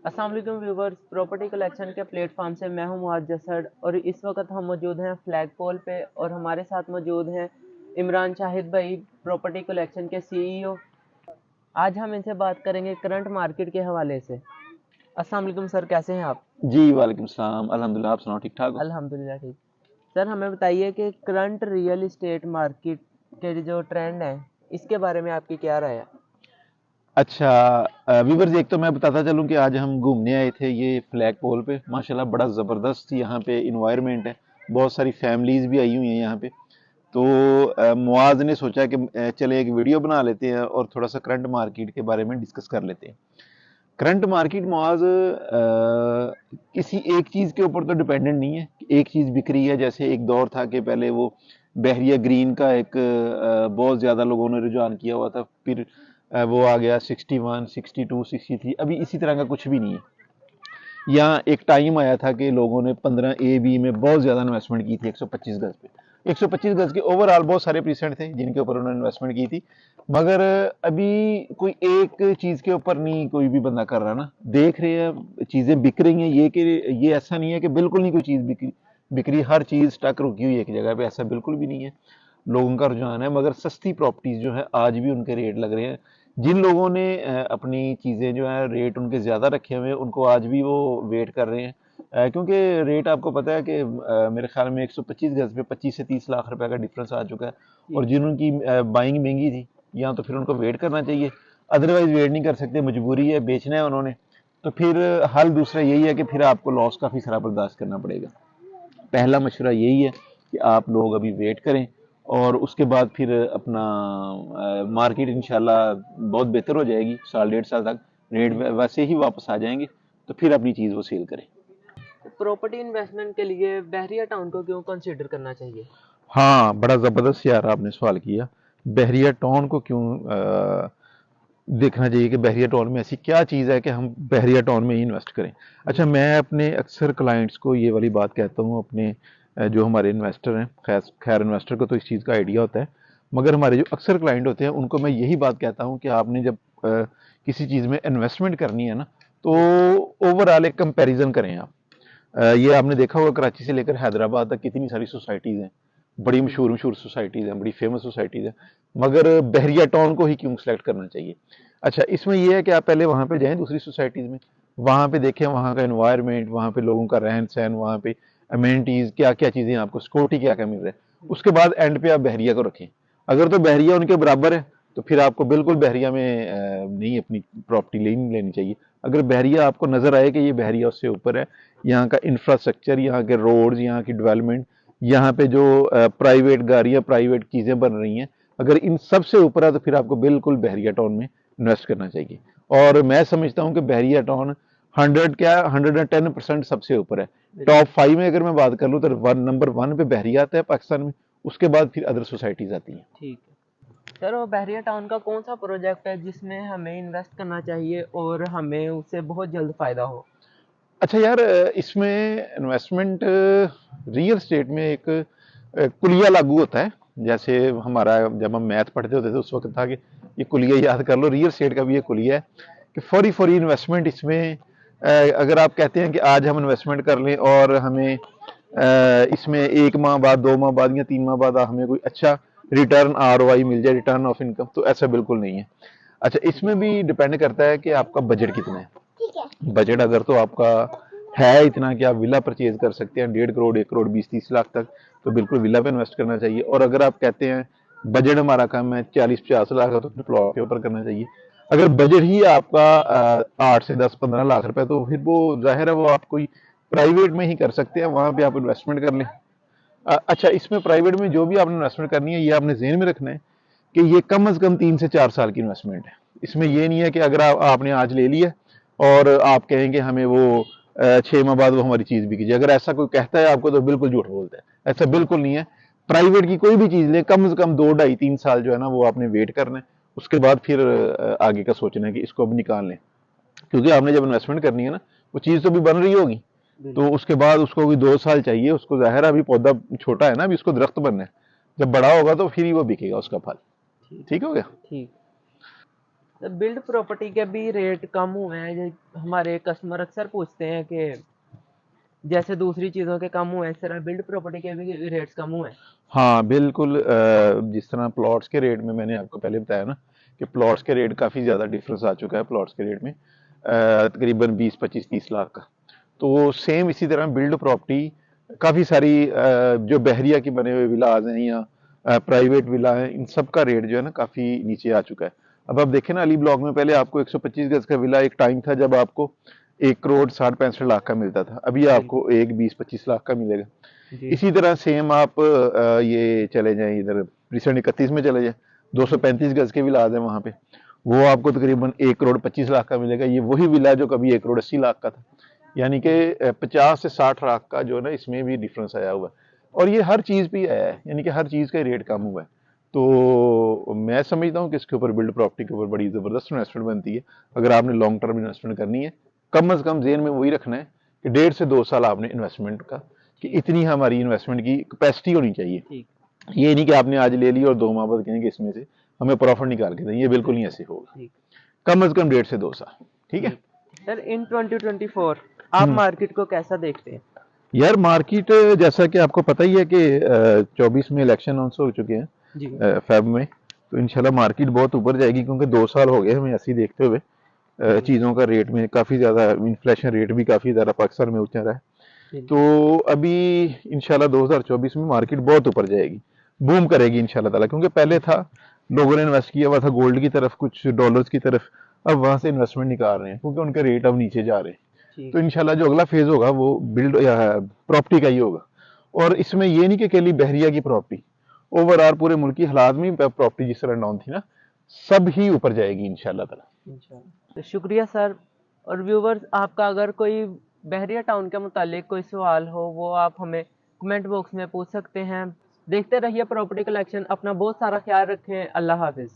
अस्सलाम वालेकुम viewers, property collection के प्लेटफॉर्म से मैं हूं मुआज जसड और इस वक्त हम मौजूद हैं फ्लैग पोल पे और हमारे साथ मौजूद हैं इमरान शाहिद भाई, प्रॉपर्टी कलेक्शन के सीईओ। आज हम इनसे बात करेंगे करंट मार्केट के हवाले से। अस्सलाम वालेकुम सर, कैसे हैं आप? जी वालेकुम सलाम, अल्हम्दुलिल्लाह। आप सुनाओ, ठीक ठाक हो? अल्हम्दुलिल्लाह ठीक। सर हमें बताइए कि करंट रियल इस्टेट मार्केट के जो ट्रेंड हैं इसके बारे में आपकी क्या राय है? अच्छा, व्यूवर्स, एक तो मैं बताता चलूं कि आज हम घूमने आए थे ये फ्लैग पोल पे। माशाल्लाह बड़ा ज़बरदस्त यहाँ पे इन्वायरमेंट है। बहुत सारी फैमिलीज भी आई हुई हैं यहाँ पे। तो मुआज ने सोचा कि चले एक वीडियो बना लेते हैं और थोड़ा सा करंट मार्केट के बारे में डिस्कस कर लेते हैं। करंट मार्केट मुआज किसी एक चीज़ के ऊपर तो डिपेंडेंट नहीं है। एक चीज़ बिक रही है, जैसे एक दौर था कि पहले वो बहरिया ग्रीन का एक बहुत ज़्यादा लोगों ने रुझान किया हुआ था। फिर वो आ गया 61, 62, 63। अभी इसी तरह का कुछ भी नहीं है। यहाँ एक टाइम आया था कि लोगों ने 15 AB में बहुत ज़्यादा इन्वेस्टमेंट की थी 125 गज पे। 125 गज के ओवरऑल बहुत सारे प्रीसेंट थे जिनके ऊपर उन्होंने इन्वेस्टमेंट की थी। मगर अभी कोई एक चीज़ के ऊपर नहीं कोई भी बंदा कर रहा ना। देख रहे हैं चीज़ें बिक रही हैं, ये कि ये ऐसा नहीं है कि बिल्कुल नहीं कोई चीज़ बिक रही। हर चीज़ स्टक रुकी हुई है एक जगह पे, ऐसा बिल्कुल भी नहीं है। लोगों का रुझान है, मगर सस्ती प्रॉपर्टीज जो है आज भी उनके रेट लग रहे हैं। जिन लोगों ने अपनी चीज़ें जो है रेट उनके ज़्यादा रखे हुए हैं, उनको आज भी वो वेट कर रहे हैं। क्योंकि रेट आपको पता है कि मेरे ख्याल में 125 गज पे 25 से 30 लाख रुपए का डिफरेंस आ चुका है। और जी। जिनकी बाइंग महंगी थी, या तो फिर उनको वेट करना चाहिए, अदरवाइज वेट नहीं कर सकते, मजबूरी है, बेचना है उन्होंने। तो फिर हल दूसरा यही है कि फिर आपको लॉस काफ़ी सारा बर्दाश्त करना पड़ेगा। पहला मशवरा यही है कि आप लोग अभी वेट करें और उसके बाद फिर अपना मार्केट इंशाल्लाह बहुत बेहतर हो जाएगी। साल डेढ़ साल तक रेट जी। वैसे ही वापस आ जाएंगे। तो फिर अपनी चीज़ वो सेल करें। प्रॉपर्टी इन्वेस्टमेंट के लिए बहरिया टाउन को क्यों कंसीडर करना चाहिए? हाँ, बड़ा ज़बरदस्त यार आपने सवाल किया। बहरिया टाउन को क्यों देखना चाहिए कि बहरिया टाउन में ऐसी क्या चीज़ है कि हम बहरिया टाउन में ही इन्वेस्ट करें। अच्छा, जी। मैं अपने अक्सर क्लाइंट्स को ये वाली बात कहता हूँ, अपने जो हमारे इन्वेस्टर हैं, खैर खैर इन्वेस्टर को तो इस चीज़ का आइडिया होता है, मगर हमारे जो अक्सर क्लाइंट होते हैं उनको मैं यही बात कहता हूँ कि आपने जब किसी चीज़ में इन्वेस्टमेंट करनी है ना, तो जी। ओवरऑल एक कंपैरिजन करें आप। ये आपने देखा होगा कराची से लेकर हैदराबाद तक कितनी सारी सोसाइटीज़ हैं, बड़ी जी। मशहूर मशहूर सोसाइटीज़ हैं, बड़ी फेमस सोसाइटीज़ हैं, मगर बहरिया टाउन को ही क्यों सेलेक्ट करना चाहिए? अच्छा, इसमें ये है कि आप पहले वहाँ पे जाएँ दूसरी सोसाइटीज़ में, वहाँ पे देखें वहाँ का एनवायरनमेंट, वहाँ पे लोगों का रहन-सहन, वहाँ पे अमेनिटीज़ क्या-क्या चीज़ें आपको सिक्योरिटी क्या-क्या मिल रहा है। उसके बाद एंड पे आप बहरिया को रखें। अगर तो बहरिया उनके बराबर है, तो फिर आपको बिल्कुल बहरिया में नहीं अपनी प्रॉपर्टी नहीं लेनी चाहिए। अगर बहरिया आपको नज़र आए कि ये बहरिया उससे ऊपर है, यहाँ का इंफ्रास्ट्रक्चर, यहाँ के रोड्स, यहाँ की डेवलपमेंट, यहाँ पे जो प्राइवेट गाड़ियाँ, प्राइवेट चीज़ें बन रही हैं, अगर इन सब से ऊपर है तो फिर आपको बिल्कुल बहरिया टाउन में इन्वेस्ट करना चाहिए। और मैं समझता हूँ कि बहरिया टाउन 110% सबसे ऊपर है। बिल्कुल। टॉप 5 में अगर मैं बात कर लूँ तो नंबर 1 पे बहरिया आता है पाकिस्तान में। उसके बाद फिर अदर सोसाइटीज आती हैं। ठीक है। सर वो बहरिया टाउन का कौन सा प्रोजेक्ट है जिसमें हमें इन्वेस्ट करना चाहिए और हमें उससे बहुत जल्द फायदा हो? अच्छा यार, इसमें इन्वेस्टमेंट रियल स्टेट में एक कुलिया लागू होता है। जैसे हमारा जब हम मैथ पढ़ते होते थे उस वक्त था कि ये कुलिया याद कर लो। रियल स्टेट का भी ये कुलिया है कि फौरी फौरी इन्वेस्टमेंट इसमें अगर आप कहते हैं कि आज हम इन्वेस्टमेंट कर लें और हमें इसमें 1 माह बाद, 2 माह बाद या 3 माह बाद हमें कोई अच्छा रिटर्न ROI मिल जाए, रिटर्न ऑफ इनकम, तो ऐसा बिल्कुल नहीं है। अच्छा, जी। इसमें भी डिपेंड करता है कि आपका बजट कितना है। बजट अगर तो आपका है इतना कि आप विला परचेज कर सकते हैं 1.5 करोड़, 1 करोड़ 20-30 लाख तक, तो बिल्कुल विला पे इन्वेस्ट करना चाहिए। और अगर आप कहते हैं बजट हमारा कम है 40-50 लाख का, तो फिर प्लॉट के ऊपर करना चाहिए। अगर बजट ही आपका 8 से 10-15 लाख रुपए, तो फिर वो जाहिर है वो आप कोई प्राइवेट में ही कर सकते हैं, वहां पे आप इन्वेस्टमेंट कर लें। अच्छा, इसमें प्राइवेट में जो भी आपने इन्वेस्टमेंट करनी है, ये आपने जहन में रखना है कि ये कम से कम 3 से 4 साल की इन्वेस्टमेंट है। इसमें जी। ये नहीं है कि अगर आपने आज ले लिया और आप कहेंगे हमें वो 6 माह बाद वो हमारी चीज़ बिक जाए। अगर ऐसा कोई कहता है आपको तो बिल्कुल झूठ बोलता है। ऐसा बिल्कुल नहीं है। प्राइवेट की कोई भी चीज़ ले, कम से कम 2, 2.5, 3 साल जो है ना वो आपने वेट करना है। उसके बाद फिर आगे का सोचना है कि इसको अब निकाल लें। क्योंकि आपने जब इन्वेस्टमेंट करनी है ना, वो चीज़ तो अभी बन रही होगी, तो बिल्कुल। उसके बाद उसको भी 2 साल चाहिए। उसको ज़ाहिर है अभी पौधा छोटा है ना, अभी उसको दरख्त बनना है। जब बड़ा होगा तो फिर ही वो बिकेगा उसका फल। ठीक। ठीक हो गया? ठीक। बिल्ड प्रॉपर्टी के भी रेट कम हुए हैं, हमारे कस्टमर अक्सर पूछते हैं कि जैसे दूसरी चीज़ों के कम हुए हैं, इस तरह बिल्ड प्रॉपर्टी के भी रेट्स कम हुए हैं। हाँ बिल्कुल, जिस तरह प्लॉट्स के रेट में मैंने आपको पहले बताया ना कि प्लॉट्स के रेट काफ़ी ज़्यादा डिफरेंस आ चुका है प्लॉट्स के रेट में, तकरीबन 20 25 30 लाख का। तो सेम इसी तरह बिल्ड प्रॉपर्टी काफ़ी सारी जो बहरिया के बने हुए विलाज हैं या प्राइवेट विला हैं, इन सब का रेट जो है ना काफ़ी नीचे आ चुका है। अब आप देखें ना, अली ब्लॉक में पहले आपको 125 गज का विला एक टाइम था जब आपको 1 करोड़ 60 65 लाख का मिलता था, अभी बिल्कुल। आपको 1 20 25 लाख का मिलेगा। जी। इसी तरह सेम आप ये चले जाएं इधर रिसेंट 31 में चले जाएं, जी। 235 गज के विलाज हैं वहां पे, वो आपको तकरीबन 1 करोड़ 25 लाख का मिलेगा। ये वही विला जो कभी 1 करोड़ 80 लाख का था, यानी कि 50 से 60 लाख का जो है ना इसमें भी डिफरेंस आया हुआ है। और ये हर चीज पे आया है, यानी कि हर चीज का रेट कम हुआ है। तो मैं समझता हूँ कि इसके ऊपर बिल्ड प्रॉपर्टी के ऊपर बड़ी जबरदस्त इन्वेस्टमेंट बनती है। अगर आपने लॉन्ग टर्म इन्वेस्टमेंट करनी है, कम अज कम जेन में वही रखना है कि 1.5 से 2 साल आपने इन्वेस्टमेंट का, कि ठीक। इतनी हमारी इन्वेस्टमेंट की कैपेसिटी होनी चाहिए। ठीक। ये नहीं कि आपने आज ले ली और 2 माह बाद कहेंगे इसमें से हमें प्रॉफिट निकाल के दें, ये बिल्कुल नहीं ऐसे होगा। ठीक। कम अज कम 1.5 से 2 साल। ठीक है। ठीक। सर, इन 2024 आप हम्म। मार्केट को कैसा देखते हैं? यार मार्केट, जैसा कि आपको पता ही है कि 24 में इलेक्शन अनाउंस हो चुके हैं, जी। फेब में। तो इंशाल्लाह मार्केट बहुत ऊपर जाएगी, क्योंकि 2 साल हो गए हमें ऐसे ही देखते हुए, जी। चीज़ों का रेट में काफ़ी ज़्यादा इन्फ्लेशन रेट भी काफ़ी ज़्यादा पाकिस्तान में ऊंचा रहा है। बिल्कुल। तो अभी इंशाल्लाह 2024 में मार्केट बहुत ऊपर जाएगी, बूम करेगी इंशाल्लाह ताला, क्योंकि पहले था लोगों ने इन्वेस्ट किया हुआ था गोल्ड की तरफ, कुछ डॉलर्स की तरफ, अब वहां से इन्वेस्टमेंट निकाल रहे हैं क्योंकि उनके रेट अब नीचे जा रहे हैं। ठीक। तो इंशाल्लाह जो अगला फेज होगा वो बिल्ड या प्रॉपर्टी का ही होगा। और इसमें ये नहीं कि केवल बहरिया की प्रॉपर्टी, ओवरऑल पूरे मुल्क की हालात में प्रॉपर्टी जिस तरह डाउन थी ना, सब ही ऊपर जाएगी इंशाल्लाह ताला। इंशाल्लाह। तो शुक्रिया सर। और व्यूवर्स, आपका अगर कोई बहरिया टाउन के मुतालिक कोई सवाल हो, वो आप हमें कमेंट बॉक्स में पूछ सकते हैं। देखते रहिए प्रॉपर्टी कलेक्शन। अपना बहुत सारा ख्याल रखें। अल्लाह हाफिज़।